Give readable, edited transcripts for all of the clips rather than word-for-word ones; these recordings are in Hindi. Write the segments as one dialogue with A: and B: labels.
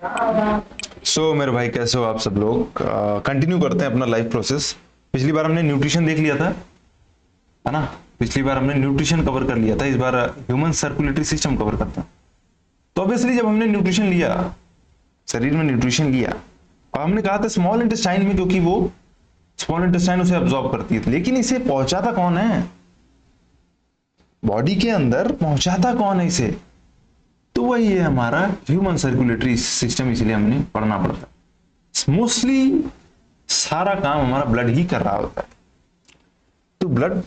A: मेरे भाई कैसे हो आप सब लोग। कंटिन्यू करते हैं अपना लाइफ प्रोसेस। पिछली बार हमने न्यूट्रिशन देख लिया था, है ना। पिछली बार हमने न्यूट्रिशन कवर कर लिया था, इस बार ह्यूमन सर्कुलेटरी सिस्टम कवर करते हैं। तो ऑब्वियसली जब हमने न्यूट्रिशन लिया, शरीर में न्यूट्रिशन लिया, और हमने कहा था स्मॉल इंटेस्टाइन में, क्योंकि वो स्मॉल इंटेस्टाइन उसे अब्सॉर्ब करती है, लेकिन इसे पहुंचाता कौन है? बॉडी के अंदर पहुंचाता कौन है इसे? तो वही है हमारा ह्यूमन सर्कुलेटरी सिस्टम, इसलिए हमने पढ़ना पड़ता है। मोस्टली सारा काम हमारा ब्लड ही कर रहा होता है। तो ब्लड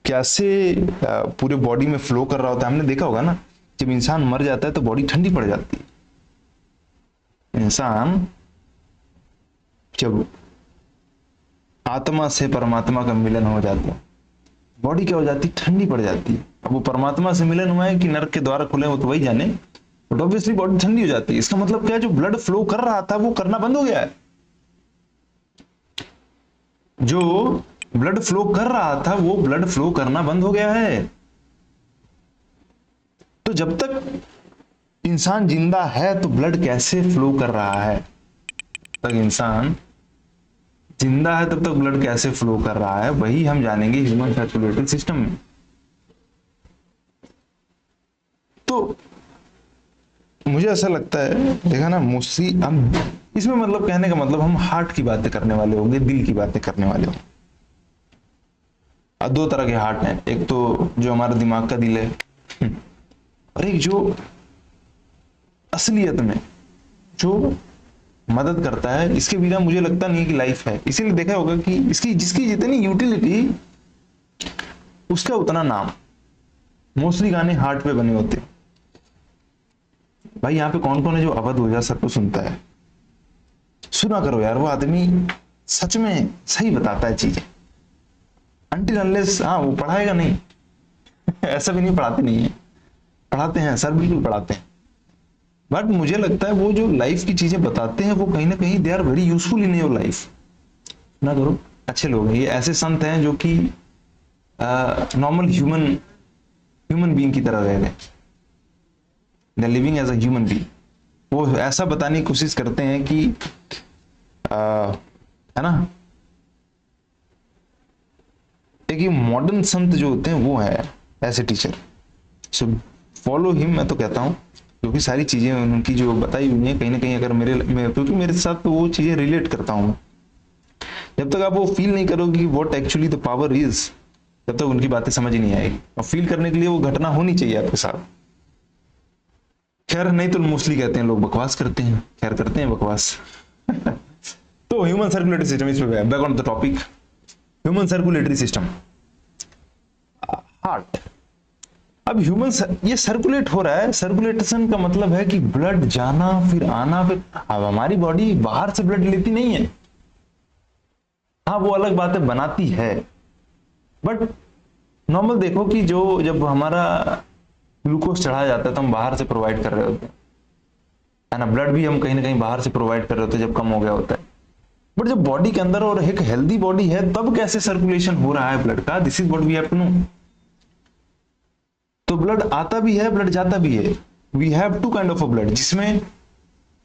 A: कैसे पूरे बॉडी में फ्लो कर रहा होता है, हमने देखा होगा ना। जब इंसान मर जाता है तो बॉडी ठंडी पड़ जाती है। इंसान जब आत्मा से परमात्मा का मिलन हो जाता है, बॉडी क्या हो जाती है? ठंडी पड़ जाती है। अब वो परमात्मा से मिलन हुआ है कि नरक के द्वार खुले, वो तो वही जाने, बट ऑब्वियसली बॉडी ठंडी हो जाती है। इसका मतलब क्या है? जो ब्लड फ्लो कर रहा था वो करना बंद हो गया है। जो ब्लड फ्लो कर रहा था वो ब्लड फ्लो करना बंद हो गया है। तो जब तक इंसान जिंदा है तो ब्लड कैसे फ्लो कर रहा है? तक इंसान जिंदा है तब तक ब्लड कैसे फ्लो कर रहा है, वही हम जानेंगे ह्यूमन सर्कुलेटरी सिस्टम में। तो मुझे ऐसा लगता है, देखा ना, मोस्टली हम इसमें, मतलब कहने का मतलब हम हार्ट की बातें करने वाले होंगे, दिल की बातें करने वाले होंगे। अब दो तरह के हार्ट हैं, एक तो जो हमारा दिमाग का दिल है, और एक जो असलियत में जो मदद करता है। इसके बिना मुझे लगता नहीं कि लाइफ है। इसीलिए देखा होगा कि इसकी जिसकी जितनी यूटिलिटी उसका उतना नाम। मोस्टली गाने हार्ट पे बने होते। भाई यहाँ पे कौन कौन है जो अवध ओझा सर को सुनता है? सुना करो यार, वो आदमी सच में सही बताता है चीजें। अनटिल अनलेस, हाँ, वो पढ़ाएगा नहीं ऐसा भी नहीं, पढ़ाते नहीं है, पढ़ाते हैं सर, बिल्कुल पढ़ाते हैं। बट मुझे लगता है वो जो लाइफ की चीजें बताते हैं वो कहीं ना कहीं they are very useful in your life. ना करो, अच्छे लोग हैं ये। ऐसे संत हैं जो कि नॉर्मल ह्यूमन बीइंग की तरह रह रहे हैं, they living as a human being. वो ऐसा बताने की कोशिश करते हैं कि है ना, एक मॉडर्न संत जो होते हैं वो है ऐसे टीचर। सो फॉलो हिम, मैं तो कहता हूँ, क्योंकि सारी चीजें उनकी जो बताई हुई है कहीं ना कहीं, अगर क्योंकि मेरे साथ तो वो चीजें रिलेट करता हूँ। जब तक आप वो फील नहीं करोगे what actually the power is, तब तक उनकी बातें समझ ही नहीं आएगी। और फील करने के लिए वो घटना होनी चाहिए आपके साथ। खैर, नहीं तो मोस्टली कहते हैं लोग बकवास करते हैं। खैर, करते हैं बकवास तो ह्यूमन सर्कुलेटरी सिस्टम, इस पे back on the topic, human circulatory system, heart. अब ये सर्कुलेट हो रहा है। सर्कुलेशन का मतलब है कि ब्लड जाना फिर आना। फिर अब हमारी बॉडी बाहर से ब्लड लेती नहीं है, हाँ वो अलग बात है, बनाती है। बट नॉर्मल देखो कि जो जब हमारा ग्लूकोज चढ़ाया जाता है तो हम बाहर से प्रोवाइड कर रहे होते हैं, है ना। ब्लड भी हम कहीं ना कहीं बाहर से प्रोवाइड कर रहे होते हैं जब कम हो गया होता है। बट जब बॉडी के अंदर और एक हेल्दी बॉडी है तब कैसे सर्कुलेशन हो रहा है ब्लड का, this is what we have to know. तो ब्लड आता भी है, ब्लड जाता भी है। We have two kind of a blood, जिसमें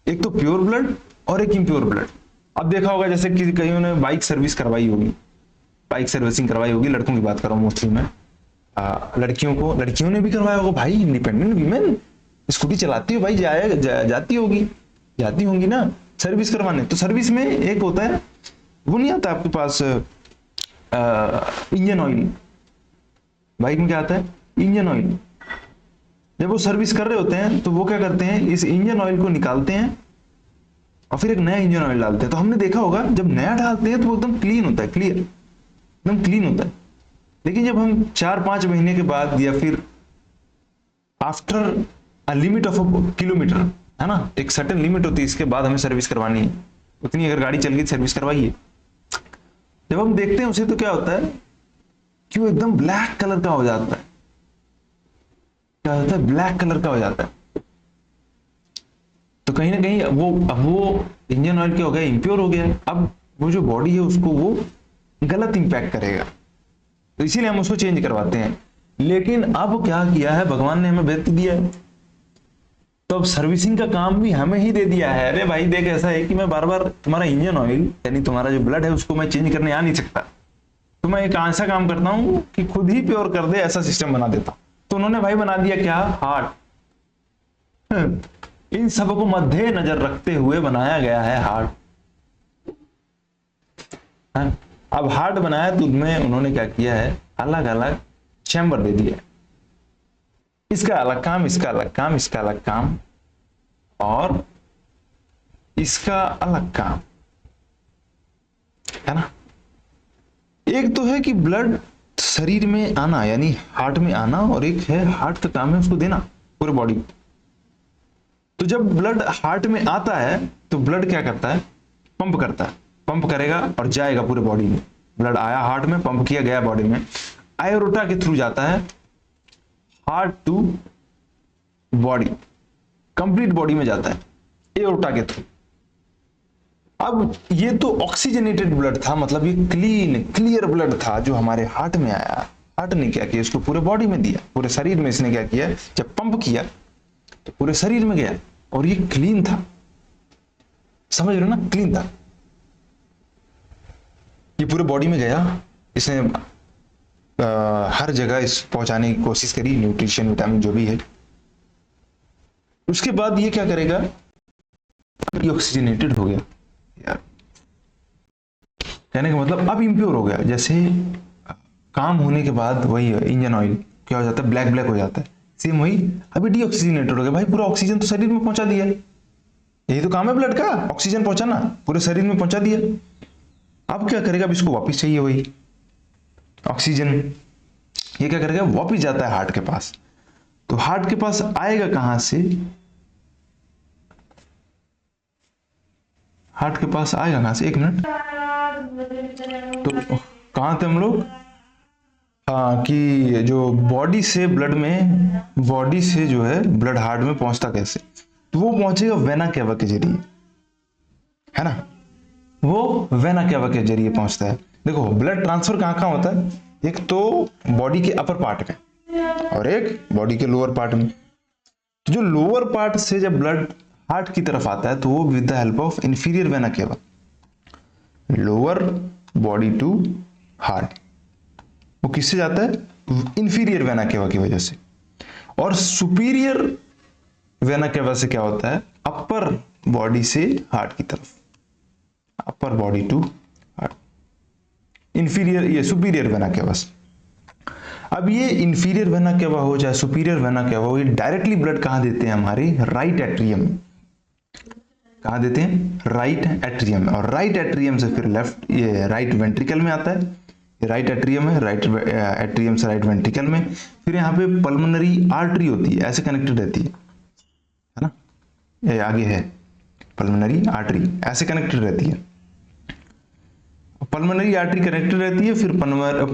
A: एक तो प्योर ब्लड और एक इम्प्योर ब्लड। अब देखा होगा जैसे कि कहीं ने बाइक सर्विस करवाई होगी, बाइक सर्विसिंग करवाई होगी, लड़कों की बात कर रहा हूँ मोस्टली मैं। लड़कियों ने भी करवाया होगा भाई। इंडिपेंडेंट वीमेन स्कूटी चलाती हो भाई, जाती होंगी ना सर्विस करवाने। तो सर्विस में एक होता है, वो नहीं आता आपके पास इंजन ऑयल। बाइक में क्या आता है? Engine oil. जब वो सर्विस कर रहे होते हैं तो वो क्या करते हैं, इस इंजन ऑयल को निकालते हैं और फिर एक नया इंजन ऑयल डालते हैं। तो हमने देखा होगा जब नया डालते हैं तो वो एकदम क्लीन होता है, क्लियर, एकदम क्लीन होता है। लेकिन जब हम 4-5 महीने के बाद, या फिर after a limit of a kilometre, है ना, एक सर्टेन लिमिट होती है, इसके बाद हमें सर्विस करवानी है। उतनी अगर गाड़ी चल गई सर्विस करवाइए। जब हम देखते हैं उसे तो क्या होता है कि वो एकदम ब्लैक कलर का हो जाता है। क्या होता है? ब्लैक कलर का हो जाता है। तो कहीं ना कहीं वो इंजन ऑयल क्या हो गया? इम्प्योर हो गया। अब वो जो बॉडी है उसको वो गलत इंपैक्ट करेगा, तो इसीलिए हम उसको चेंज करवाते हैं। लेकिन अब क्या किया है भगवान ने, हमें व्यक्ति दिया है, तो तो अब सर्विसिंग का काम भी हमें ही दे दिया है। अरे भाई देख, ऐसा है कि मैं बार बार तुम्हारा इंजन ऑयल यानी तुम्हारा जो ब्लड है उसको मैं चेंज करने आ नहीं सकता, तो मैं एक ऐसा काम करता हूं कि खुद ही प्योर कर दे, ऐसा सिस्टम बना देता हूं। तो उन्होंने भाई बना दिया क्या, हार्ट। इन सबको मध्य नजर रखते हुए बनाया गया है हार्ट। अब हार्ट बनाया तो उनमें उन्होंने क्या किया है, अलग अलग चैम्बर दे दिया, इसका अलग काम, इसका अलग काम, इसका अलग काम और इसका अलग काम, है ना। एक तो है कि ब्लड शरीर में आना यानी हार्ट में आना, और एक है हार्ट का काम है उसको देना पूरे बॉडी को। तो जब ब्लड हार्ट में आता है तो ब्लड क्या करता है, पंप करता है, पंप करेगा और जाएगा पूरे बॉडी में। ब्लड आया हार्ट में, पंप किया गया बॉडी में, आयोटा के थ्रू जाता है heart to body, complete body में जाता है एओर्टा के थ्रू। अब ये तो ऑक्सीजनेटेड ब्लड था, मतलब ये क्लीन क्लियर ब्लड था जो हमारे हार्ट में आया। हार्ट ने क्या किया, इसको पूरे बॉडी में दिया, पूरे शरीर में इसने क्या किया, जब पंप किया तो पूरे शरीर में गया और ये क्लीन था, समझ रहे हो ना, क्लीन था। ये पूरे बॉडी में गया, इसने हर जगह इस पहुंचाने की कोशिश करी, न्यूट्रिशन विटामिन जो भी है। उसके बाद ये क्या करेगा, ये ऑक्सीजनेटेड हो गया यार, कहने का मतलब अब इम्प्योर हो गया। जैसे काम होने के बाद वही इंजन ऑयल क्या हो जाता है, ब्लैक ब्लैक हो जाता है, सेम वही अभी डीऑक्सीजनेटेड हो गया। भाई पूरा ऑक्सीजन तो शरीर में पहुंचा दिया, यही तो काम है ब्लड का, ऑक्सीजन पहुंचाना, पूरे शरीर में पहुंचा दिया। अब क्या करेगा, अब इसको वापस चाहिए वही ऑक्सीजन, ये क्या करेगा, वापस जाता है हार्ट के पास। तो हार्ट के पास आएगा कहां से, हार्ट के पास आएगा कहां से, एक मिनट, तो कहां थे हम लोग, हाँ कि जो बॉडी से ब्लड में, बॉडी से जो है ब्लड हार्ट में पहुंचता कैसे, तो वो पहुंचेगा वेना केवा के जरिए, है ना, वो वेना केवा के जरिए पहुंचता है। देखो ब्लड ट्रांसफर कहां कहां होता है, एक तो बॉडी के अपर पार्ट में और एक बॉडी के लोअर पार्ट में। तो जो लोअर पार्ट से जब ब्लड हार्ट की तरफ आता है तो वो with the help of inferior vena cava, lower body to heart, वो किससे जाता है, इंफीरियर वेना केवा की वजह से। और सुपीरियर वेना केवा से क्या होता है, अपर बॉडी से हार्ट की तरफ, upper body to heart, inferior ये सुपीरियर वेना केवा से। अब ये इंफीरियर वेना केवा हो चाहे सुपीरियर वेना केवा हो, ये डायरेक्टली ब्लड कहां देते हैं, हमारे राइट एट्रियम। कहां देते हैं, राइट एट्रियम में, और राइट एट्रियम से फिर लेफ्ट ये राइट वेंट्रिकल में आता है। ये राइट एट्रियम है, राइट एट्रियम से राइट वेंट्रिकल में, फिर यहाँ पे पल्मोनरी आर्टरी होती है, ऐसे कनेक्टेड रहती है ना, ये आगे है पल्मोनरी आर्टरी, ऐसे कनेक्टेड रहती है। पल्मोनरी आर्टरी कनेक्टेड रहती है, फिर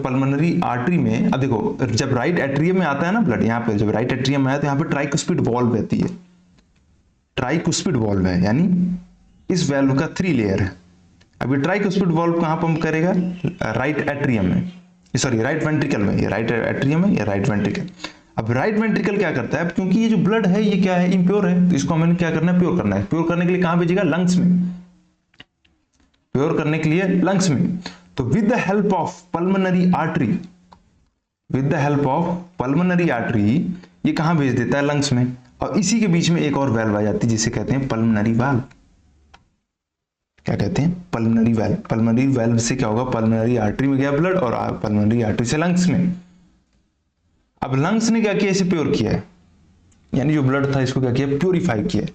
A: पल्मोनरी आर्टरी में, अब देखो जब राइट एट्रियम में आता है ना ब्लड, यहाँ पे जब राइट एट्रियम में आया तो यहाँ पे ट्राइकुस्पिड वॉल्व रहती है, ट्राइकुस्पिड वॉल्व है, यानी इस वैल्व का 3 लेयर है। अब ये ट्राइकुस्पिड वॉल्व कहां पंप करेगा, राइट एट्रियम में, सॉरी राइट वेंट्रिकल में, ये राइट एट्रियम है, ये राइट वेंट्रिकल। अब राइट वेंट्रिकल क्या करता है, क्योंकि ये जो ब्लड है ये क्या है, इम्प्योर है, तो इसको हमें क्या करना है, प्योर करना है। प्योर करने के लिए कहां भेजेगा, लंग्स में, प्योर करने के लिए लंग्स में। तो with the help of pulmonary artery, with the help of pulmonary artery ये कहां भेज देता है, लंग्स में। और इसी के बीच में एक और वैल्व आ जाती है जिसे कहते हैं पल्मोनरी वाल्व। क्या कहते हैं, पल्मोनरी वाल्व। पल्मोनरी वाल्व से क्या होगा, पल्मोनरी आर्टरी में गया ब्लड और पल्मोनरी आर्टरी से लंग्स में। अब लंग्स ने क्या किया, इसे प्योर किया है, यानी जो ब्लड था इसको क्या किया, प्योरीफाई किया।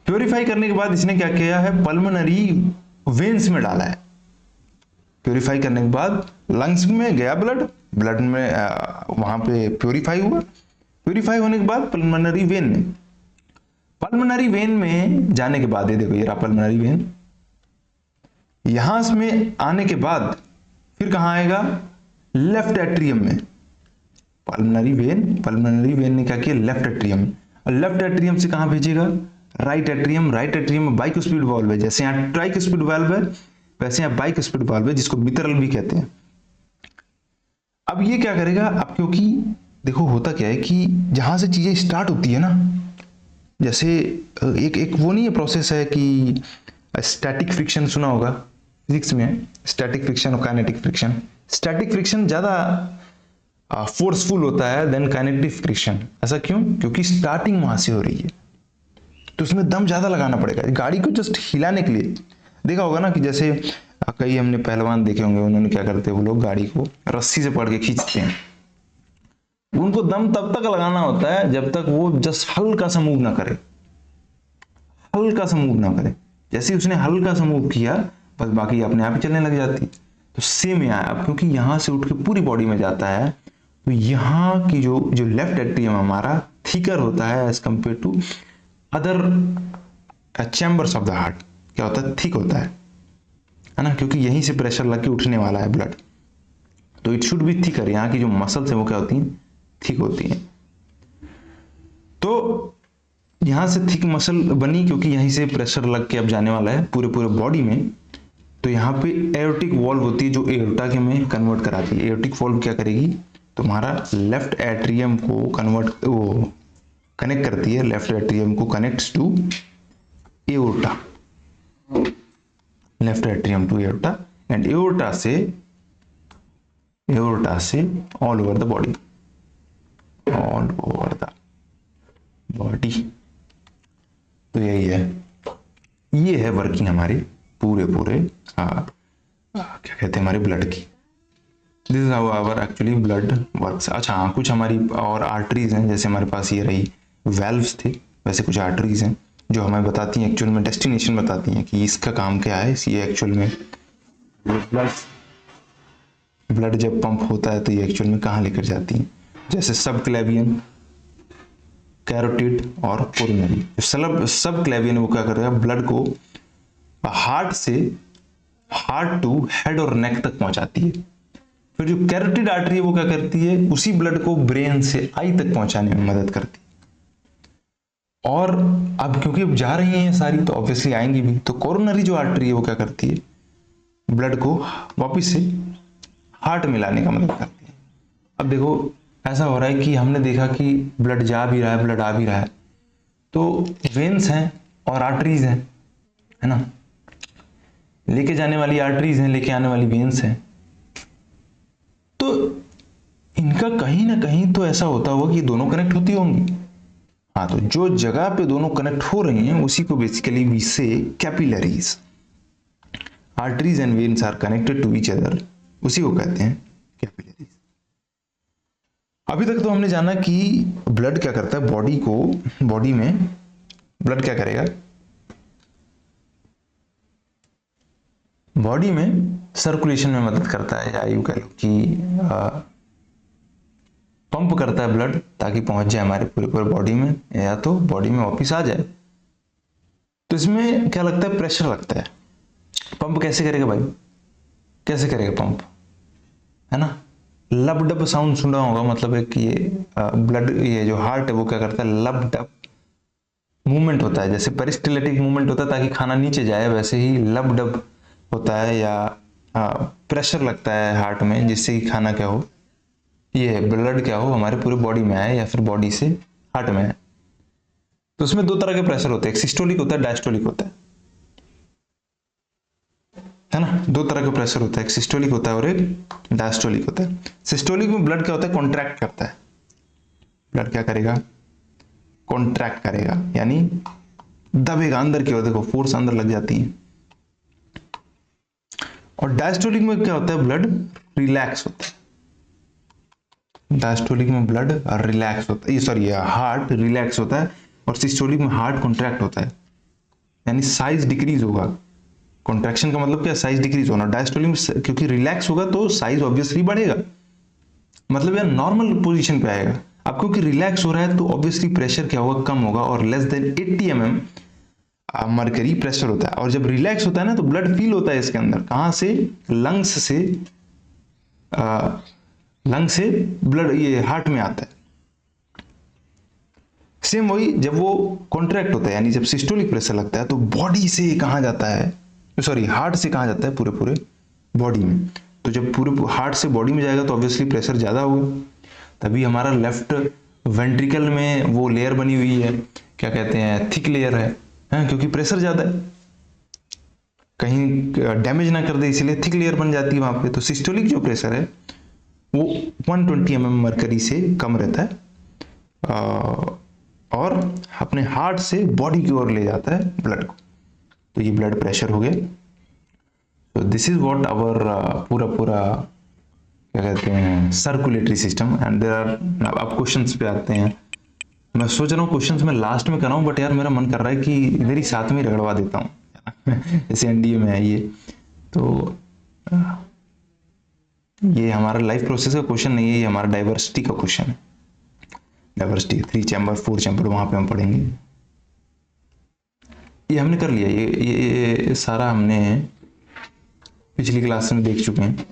A: प्योरीफाई करने के बाद इसने क्या किया है, पल्मोनरी वेन्स में डाला है। प्योरीफाई करने के बाद लंग्स में गया ब्लड, ब्लड में वहां पे प्योरीफाई हुआ। प्योरीफाई होने के बाद पल्मोनरी वेन में, पल्मोनरी वेन में जाने के बाद, ये देखो ये रहा पल्मोनरी वेन, यहां में आने के बाद फिर कहां आएगा, लेफ्ट एट्रियम में। पल्मोनरी वेन ने क्या किया, लेफ्ट एट्रियम में, और लेफ्ट एट्रियम से कहां भेजेगा, राइट एट्रियम। राइट एट्रियम में बाइकुस्पिड वाल्व है, जैसे यहाँ ट्राइकुस्पिड वाल्व है वैसे यहाँ बाइकुस्पिड वाल्व है, जिसको मित्रल भी कहते हैं। अब ये क्या करेगा, अब क्योंकि देखो होता क्या है कि जहां से चीजें स्टार्ट होती है ना, जैसे एक एक वो नहीं है प्रोसेस है कि स्टैटिक फ्रिक्शन सुना होगा फिजिक्स में, स्टैटिक फ्रिक्शन और काइनेटिक फ्रिक्शन। स्टैटिक फ्रिक्शन ज्यादा फोर्सफुल होता है देन काइनेटिक फ्रिक्शन। ऐसा क्यों? क्योंकि स्टार्टिंग वहां से हो रही है, तो उसमें दम ज्यादा लगाना पड़ेगा गाड़ी को जस्ट हिलाने के लिए। देखा होगा ना कि जैसे कई हमने पहलवान देखे होंगे, उन्होंने क्या करते हैं, वो लोग गाड़ी को रस्सी से पकड़ के खींचते हैं। उनको दम तब तक लगाना होता है जब तक वो जस्ट हल्का सा मूव ना करे, हल्का सा मूव ना करे। जैसे उसने हल्का सा मूव किया, बस बाकी अपने आप ही चलने लग जाती। तो सेम यहाँ अब क्योंकि यहां से उठ के पूरी बॉडी में जाता है, तो यहाँ की जो जो लेफ्ट एट्रियम हमारा थिकर होता है as compare to other chambers of the heart. क्या होता है? थिक होता है ना, क्योंकि यहीं से प्रेशर लग के उठने वाला है ब्लड, तो इट शुड बी थिकर। यहाँ की जो मसल्स है वो क्या होती हैं? थिक होती हैं। तो यहां से थिक मसल बनी क्योंकि यहीं से प्रेशर लग के अब जाने वाला है पूरे पूरे बॉडी में। तो यहाँ पे एओर्टिक वॉल्व होती है जो एओर्टा के में कन्वर्ट कराती है। एओर्टिक वॉल्व क्या करेगी? तुम्हारा लेफ्ट एट्रियम को कनेक्ट करती है, लेफ्ट एट्रियम को connects to aorta, left atrium to aorta, and aorta से all over the body, all over the body. तो यही है, ये है वर्किंग हमारी पूरे क्या कहते हैं हमारे ब्लड की। This is how our actually blood works. अच्छा हाँ, कुछ हमारी और आर्टरीज हैं, जैसे हमारे पास ये रही वेल्व्स थे, वैसे कुछ आर्टरीज हैं जो हमें बताती हैं एक्चुअल में डेस्टिनेशन, बताती हैं कि इसका काम क्या है। ये एक्चुअल में ब्लड जब पंप होता है तो ये एक्चुअल में कहाँ लेकर जाती हैं, जैसे सब क्लेवियन, कैरोटिड और कोरोनरी। सब क्लेवियन वो क्या करता है? ब्लड को हार्ट टू हेड और नेक तक पहुंचाती है। फिर जो कैरोटिड आर्टरी है वो क्या करती है? उसी ब्लड को ब्रेन से आई तक पहुंचाने में मदद करती है। और अब क्योंकि अब जा रही हैं सारी तो ऑब्वियसली आएंगी भी, तो कोरोनरी जो आर्टरी है वो क्या करती है? ब्लड को वापिस से हार्ट में लाने का मदद करती है। अब देखो ऐसा हो रहा है कि हमने देखा कि ब्लड जा भी रहा है, ब्लड आ भी रहा है, तो वेन्स हैं और आर्टरीज हैं, है ना, लेके जाने वाली आर्टरीज हैं, लेके आने वाली वेन्स हैं। तो इनका कहीं ना कहीं तो ऐसा होता होगा कि दोनों कनेक्ट होती होंगी। हाँ, तो जो जगह पे दोनों कनेक्ट हो रही हैं उसी को basically we say capillaries. Arteries and veins are connected to each other, उसी को कहते हैं कैपिलरीज। अभी तक तो हमने जाना कि ब्लड क्या करता है बॉडी में ब्लड क्या करेगा? बॉडी में सर्कुलेशन में मदद करता है, या यूं कह लो कि पंप करता है ब्लड ताकि पहुंच जाए हमारे पूरे बॉडी में, या तो बॉडी में वापस आ जाए। तो इसमें क्या लगता है? प्रेशर लगता है। पंप कैसे करेगा भाई? कैसे करेगा पंप? है ना, लब डब साउंड सुना होगा, मतलब है कि ये ब्लड, ये जो हार्ट है वो क्या करता है? लब डब मूवमेंट होता है। जैसे पेरिस्टलेटिक मूवमेंट होता है ताकि खाना नीचे जाए, वैसे ही लब डब होता है, या प्रेशर लगता है हार्ट में जिससे कि खाना क्या हो, ये ब्लड क्या हो, हमारे पूरे बॉडी में आए या फिर बॉडी से हार्ट में आए। तो उसमें दो तरह के प्रेशर होते हैं, एक सिस्टोलिक होता है, डायस्टोलिक होता है ना। दो तरह का प्रेशर होता है, एक सिस्टोलिक होता है और एक डायस्टोलिक होता है। सिस्टोलिक में ब्लड क्या होता है? कॉन्ट्रैक्ट करता है। ब्लड क्या करेगा? कॉन्ट्रैक्ट करेगा, यानी दबेगा अंदर की ओर, देखो फोर्स अंदर लग जाती है। और डायस्टोलिक में क्या होता है? ब्लड रिलैक्स होता है। डायस्टोलिक में ब्लड रिलैक्स होता है, सॉरी हार्ट रिलैक्स होता है, और सिस्टोलिक में हार्ट कॉन्ट्रैक्ट होता है, यानी साइज डिक्रीज होगा। कॉन्ट्रैक्शन का मतलब क्या? साइज डिक्रीज होना। डायस्टोलिक में क्योंकि रिलैक्स होगा तो साइज ऑब्वियसली बढ़ेगा, मतलब यार नॉर्मल पोजीशन पे आएगा। अब क्योंकि रिलैक्स हो रहा है तो ऑब्वियसली प्रेशर क्या होगा? कम होगा, और less than 80 mm mercury pressure होता है। और जब रिलैक्स होता है ना तो ब्लड फील होता है इसके अंदर, कहां से? लंग से ब्लड ये हार्ट में आता है। सेम वही जब वो कॉन्ट्रैक्ट होता है, यानी जब सिस्टोलिक प्रेशर लगता है तो बॉडी से कहां जाता है, सॉरी हार्ट से कहां जाता है? पूरे बॉडी में। तो जब पूरे हार्ट से बॉडी में जाएगा तो ऑब्वियसली प्रेशर ज्यादा होगा। तभी हमारा लेफ्ट वेंट्रिकल में वो लेयर बनी हुई है, क्या कहते हैं, थिक लेयर है, क्योंकि प्रेशर ज्यादा है, कहीं डैमेज ना कर दे इसलिए थिक लेयर बन जाती है वहां पे। तो सिस्टोलिक जो प्रेशर है वो 120 mm मरकरी से कम रहता है और अपने हार्ट से बॉडी की ओर ले जाता है ब्लड को। तो ये ब्लड प्रेशर हो गया। तो दिस इज व्हाट आवर पूरा क्या कहते हैं circulatory system and there are. अब क्वेश्चंस पे आते हैं। मैं सोच रहा हूँ क्वेश्चंस में लास्ट में कराऊं, बट यार मेरा मन कर रहा है कि इधर ही साथ में रगड़वा देता हूँ जैसे एनडीए में है ये। तो ये हमारा लाइफ प्रोसेस का क्वेश्चन नहीं है, ये हमारा डाइवर्सिटी का क्वेश्चन है। डाइवर्सिटी 3 चैम्बर 4 चैम्बर वहां पे हम पढ़ेंगे। ये हमने कर लिया, ये सारा हमने पिछली क्लास में देख चुके हैं।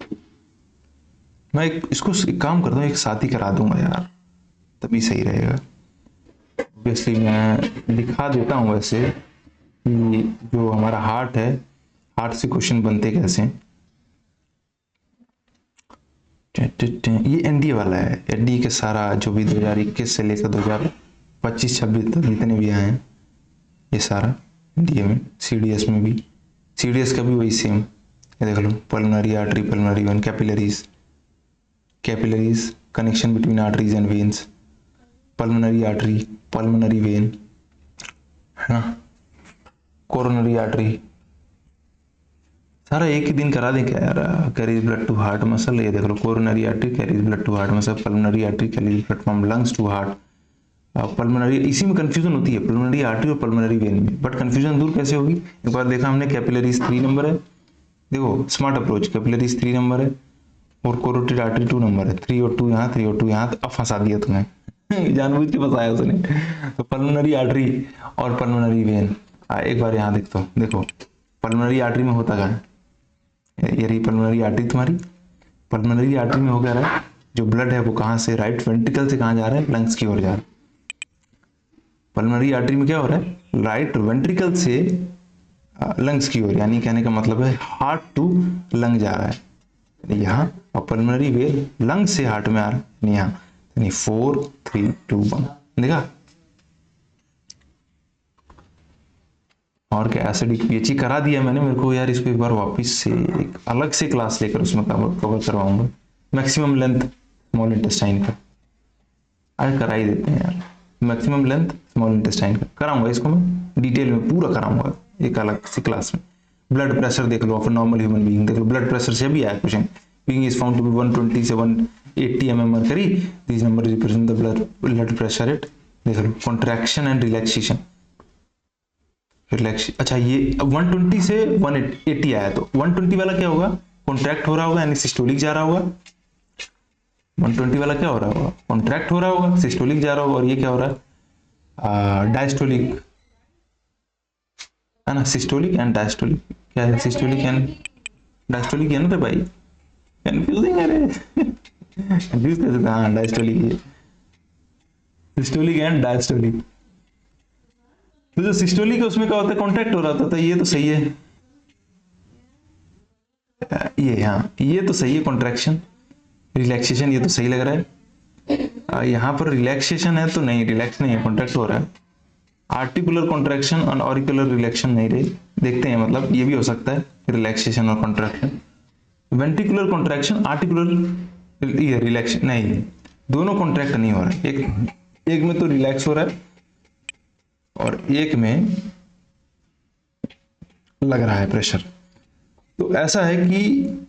A: मैं इसको एक काम करता हूँ, एक साथ ही करा दूंगा यार, तभी सही रहेगा। ऑब्वियसली मैं दिखा देता हूँ वैसे कि जो हमारा हार्ट है, हार्ट से क्वेश्चन बनते कैसे हैं। ये एनडीए वाला है, एनडीए के सारा जो भी 2021 से लेकर 2025-26 तक जितने भी आए हैं ये सारा एनडीए में। सीडीएस में भी, सीडीएस का भी वही सेम, ये देख लो, pulmonary artery, pulmonary vein, capillaries, capillaries connection between arteries and veins, pulmonary artery, pulmonary vein, है ना, कोरोनरी आर्टरी, सारा एक ही दिन करा दें क्या यार। Carries blood to heart muscle, ये देख लो, coronary artery carries blood to heart muscle, pulmonary artery carries blood from lungs to heart. Pulmonary, इसी में कंफ्यूजन होती है पल्मोनरी आर्टरी और पल्मोनरी वेन में, बट कंफ्यूजन दूर कैसे होगी। एक बार देखा हमने, कैपिलरीज 3 नंबर है, देखो स्मार्ट अप्रोच, कैपिलरीज 3 नंबर है और कोरोटिड आर्टरी 2 नंबर है। 3 और 2 यहाँ, 3 और 2 यहाँ, अब फंसा दिया तुम्हें जानबूझ के फंसाया उसने। तो पल्मोनरी आर्टरी और पल्मोनरी वेन, एक बार यहाँ देखो पल्मोनरी आर्टरी में होता क्या है, ये रही पल्मोनरी आर्टरी तुम्हारी। पल्मोनरी आर्टरी में हो क्या रहा है, जो ब्लड है वो कहां से, राइट वेंट्रिकल से कहां जा रहा है, लंग्स की ओर जा रहा है। पल्मोनरी आर्टरी में क्या हो रहा है, राइट वेंट्रिकल से लंग्स की ओर, यानी कहने का मतलब है हार्ट टू लंग जा रहा है यहाँ, और पल्मोनरी वेन लंग से हार्ट में आ रहा है यहाँ, यानी 4 3 2 1। देखा, और क्या, एसिडिक पीएचई करा दिया मैंने। मेरे को यार इसको एक बार वापस से एक अलग से क्लास लेकर उसमें कवर करवाऊंगा। मैक्सिमम लेंथ स्मॉल इंटेस्टाइन का आज करा ही देते हैं यार, मैक्सिमम लेंथ स्मॉल इंटेस्टाइन का कराऊंगा, इसको मैं डिटेल में पूरा कराऊंगा एक अलग सी क्लास में। ब्लड प्रेशर देख लो, ऑफ नॉर्मल ह्यूमन बीइंग देख लो, ब्लड प्रेशर से भी आया question, being is found to be 120 से 180 mm mercury, this number represent the blood pressure at, देख लो, कॉन्ट्रैक्शन एंड रिलैक्सेशन, रिलैक्स। अच्छा, ये 120 से 180 आया, तो 120 वाला क्या होगा, कॉन्ट्रैक्ट हो रहा होगा, यानी सिस्टोलिक जा रहा होगा। 120 वाला क्या हो रहा होगा, कॉन्ट्रैक्ट हो रहा होगा, सिस्टोलिक जा रहा होगा। और ये क्या हो रहा है, डायस्टोलिक, है ना, सिस्टोलिक एंड डायस्टोलिक। क्या है, सिस्टोलिक एंड डायस्टोलिक है ना भाई, कंफ्यूजिंग है रे कंफ्यूज कर देता। हाँ, डायस्टोलिक है, सिस्टोलिक एंड डायस्टोलिक। तो जो सिस्टोलिक है उसमें क्या होता है, कॉन्ट्रैक्ट हो रहा था, तो ये तो सही है, ये, हाँ ये तो सही है, कॉन्ट्रैक्शन रिलैक्सेशन, ये तो सही लग रहा है। यहाँ पर रिलैक्सेशन है तो नहीं, रिलैक्स नहीं है, कॉन्ट्रैक्ट हो रहा है। आर्टिकुलर कॉन्ट्रैक्शन और ऑरिकुलर रिलैक्शन नहीं रही, देखते हैं, मतलब ये भी हो सकता है रिलैक्सेशन और कॉन्ट्रैक्शन। वेंट्रिकुलर कॉन्ट्रैक्शन, आर्टिकुलर ये रिलैक्शन नहीं, दोनों कॉन्ट्रैक्ट नहीं हो रहा है, एक में तो रिलैक्स हो रहा है और एक में लग रहा है प्रेशर। तो ऐसा है कि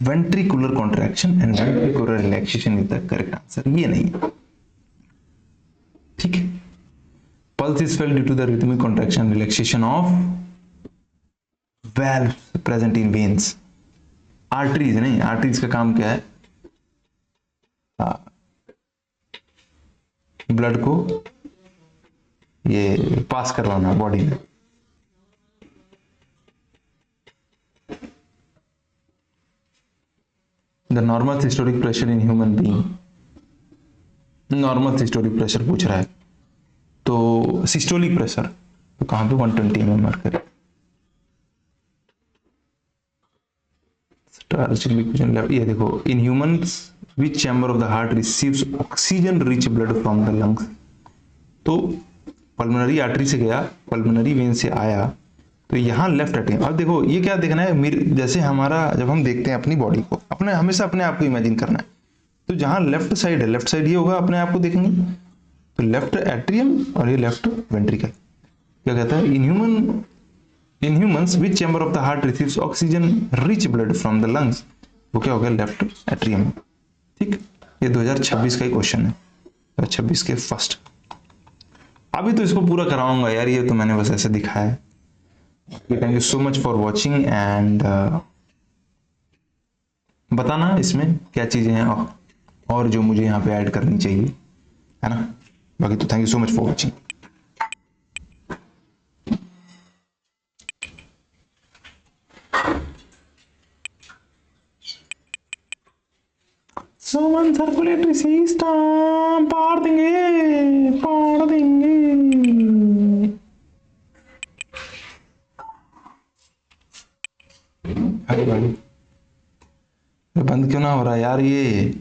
A: ventricular contraction and ventricular relaxation is the correct answer, ये नहीं है, ठीक है। Pulse is felt due to the rhythmic contraction relaxation of valves present in veins. Arteries नहीं, आर्टरीज का काम क्या है, ब्लड को ये पास करवाना बॉडी में। The normal systolic pressure in human being, normal systolic pressure पूछ रहा है, तो सिस्टोलिक प्रेशर तो कहां पे, 120 mm मरकरी। ये देखो, in humans which chamber of the heart receives oxygen rich blood from the lungs. तो पल्मोनरी आर्टरी से गया, पल्मोनरी वेन से आया, तो यहाँ लेफ्ट एट्रियम। अब देखो ये क्या देखना है, जैसे हमारा जब हम देखते हैं अपनी बॉडी को, अपने हमेशा अपने आप को इमेजिन करना है, तो जहां लेफ्ट साइड है, लेफ्ट साइड ये होगा, अपने आप को देखेंगे तो लेफ्ट एट्रियम और ये लेफ्ट वेंट्रिकल। क्या कहता है, in humans which chamber of the heart receives oxygen rich blood from the lungs, वो क्या हो गया, लेफ्ट एट्रियम। ठीक, ये 2026 का ही क्वेश्चन है, 2026 के फर्स्ट। अभी तो इसको पूरा कराऊंगा यार, ये तो मैंने बस ऐसे दिखाया है। Thank you so much for watching and बताना इसमें क्या चीजें हैं और जो मुझे यहाँ पे ऐड करनी चाहिए, है ना। बाकी तो thank you so much for watching. Soman circulatory system पाड़ देंगे, पाड़ देंगे। अरे भाई बंद क्यों ना हो रहा यार ये।